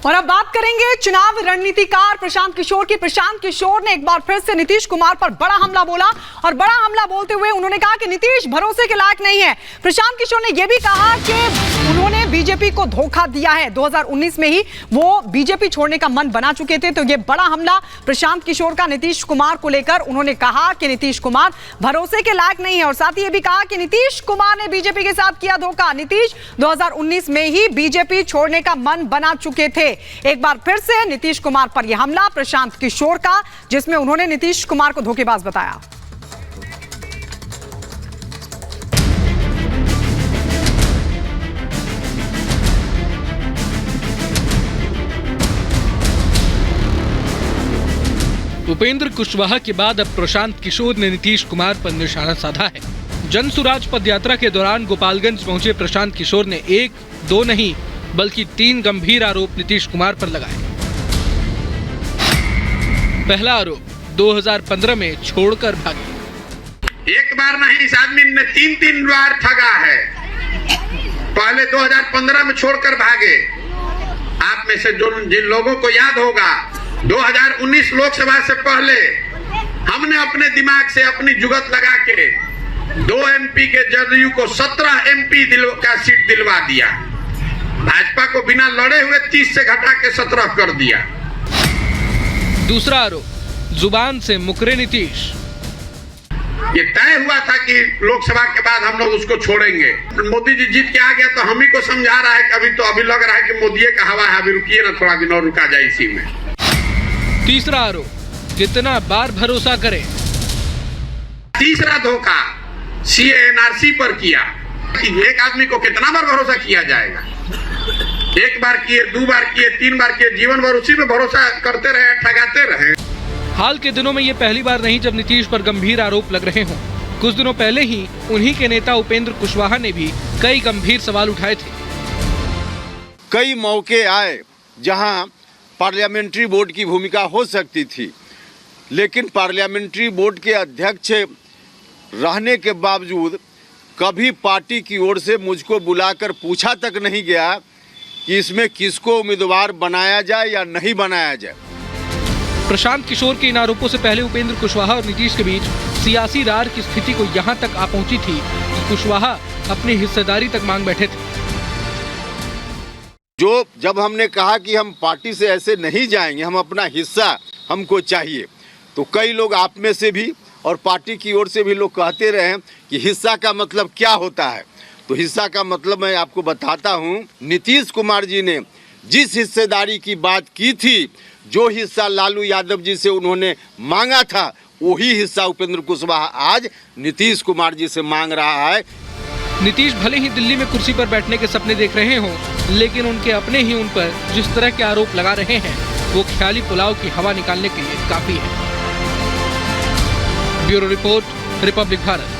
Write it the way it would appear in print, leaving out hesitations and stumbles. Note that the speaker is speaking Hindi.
और अब बात करेंगे चुनाव रणनीतिकार प्रशांत किशोर की। प्रशांत किशोर ने एक बार फिर से नीतीश कुमार पर बड़ा हमला बोला और बड़ा हमला बोलते हुए उन्होंने कहा कि नीतीश भरोसे के लायक नहीं है। प्रशांत किशोर ने यह भी कहा कि उन्होंने बीजेपी को धोखा दिया है। 2019 में ही वो बीजेपी छोड़ने का मन बना चुके थे। तो यह बड़ा हमला प्रशांत किशोर का नीतीश कुमार को लेकर। उन्होंने कहा कि नीतीश कुमार भरोसे के लायक नहीं है और साथ ही यह भी कहा कि नीतीश कुमार ने बीजेपी के साथ किया धोखा। नीतीश 2019 में ही बीजेपी छोड़ने का मन बना चुके थे। एक बार फिर से नीतीश कुमार पर यह हमला प्रशांत किशोर का, जिसमें उन्होंने नीतीश कुमार को धोखेबाज बताया। उपेंद्र कुशवाहा के बाद अब प्रशांत किशोर ने नीतीश कुमार पर निशाना साधा है। जन सुराज पदयात्रा के दौरान गोपालगंज पहुंचे प्रशांत किशोर ने 1, 2 नहीं बल्कि 3 गंभीर आरोप नीतीश कुमार पर लगाए। पहला आरोप, 2015 में छोड़कर भागे। एक बार नहीं, इस आदमी ने 3 बार ठगा है। पहले 2015 में छोड़कर भागे। आप में से जिन लोगों को याद होगा, 2019 लोकसभा से पहले हमने अपने दिमाग से अपनी जुगत लगा के 2 MP के जदयू को 17 MP का सीट दिलवा दिया। भाजपा को बिना लड़े हुए 30 से घटा के 17 कर दिया। दूसरा आरोप, जुबान से मुकरे नीतीश। ये तय हुआ था कि लोकसभा के बाद हम लोग उसको छोड़ेंगे। मोदी जी जीत के आ गया तो हम ही को समझा रहा है कि अभी लग रहा है कि मोदी का हवा है, अभी रुकिए ना, थोड़ा दिन और रुका जाए इसी में। तीसरा आरोप, कितना बार भरोसा करें। तीसरा धोखा CA NRC पर किया। एक आदमी को कितना बार भरोसा किया जाएगा? 1 बार किए, 2 बार किए, 3 बार किए, जीवन भर उसी पे भरोसा करते रहे, ठगाते रहे। हाल के दिनों में ये पहली बार नहीं जब नीतीश पर गंभीर आरोप लग रहे हों। कुछ दिनों पहले ही उन्हीं के नेता उपेंद्र कुशवाहा ने भी कई गंभीर सवाल उठाए थे। कई मौके आए जहां पार्लियामेंट्री बोर्ड की भूमिका हो सकती थी, लेकिन पार्लियामेंट्री बोर्ड के अध्यक्ष रहने के बावजूद कभी पार्टी की ओर से मुझको बुलाकर पूछा तक नहीं गया कि इसमें किसको उम्मीदवार बनाया जाए या नहीं बनाया जाए। प्रशांत किशोर के इन आरोपों से पहले उपेंद्र कुशवाहा और नीतीश के बीच सियासी रार की स्थिति को यहां तक आ पहुंची थी कि कुशवाहा अपनी हिस्सेदारी तक मांग बैठे थे। जब हमने कहा कि हम पार्टी से ऐसे नहीं जाएंगे, हम अपना हिस्सा हमको चाहिए, तो कई लोग आप में से भी और पार्टी की ओर से भी लोग कहते रहे कि हिस्सा का मतलब क्या होता है। तो हिस्सा का मतलब मैं आपको बताता हूं। नीतीश कुमार जी ने जिस हिस्सेदारी की बात की थी, जो हिस्सा लालू यादव जी से उन्होंने मांगा था, वही हिस्सा उपेंद्र कुशवाहा आज नीतीश कुमार जी से मांग रहा है। नीतीश भले ही दिल्ली में कुर्सी पर बैठने के सपने देख रहे हों, लेकिन उनके अपने ही उन पर जिस तरह के आरोप लगा रहे हैं, वो ख्याली पुलाव की हवा निकालने के लिए काफी है। Bureau report, Republic Bharat.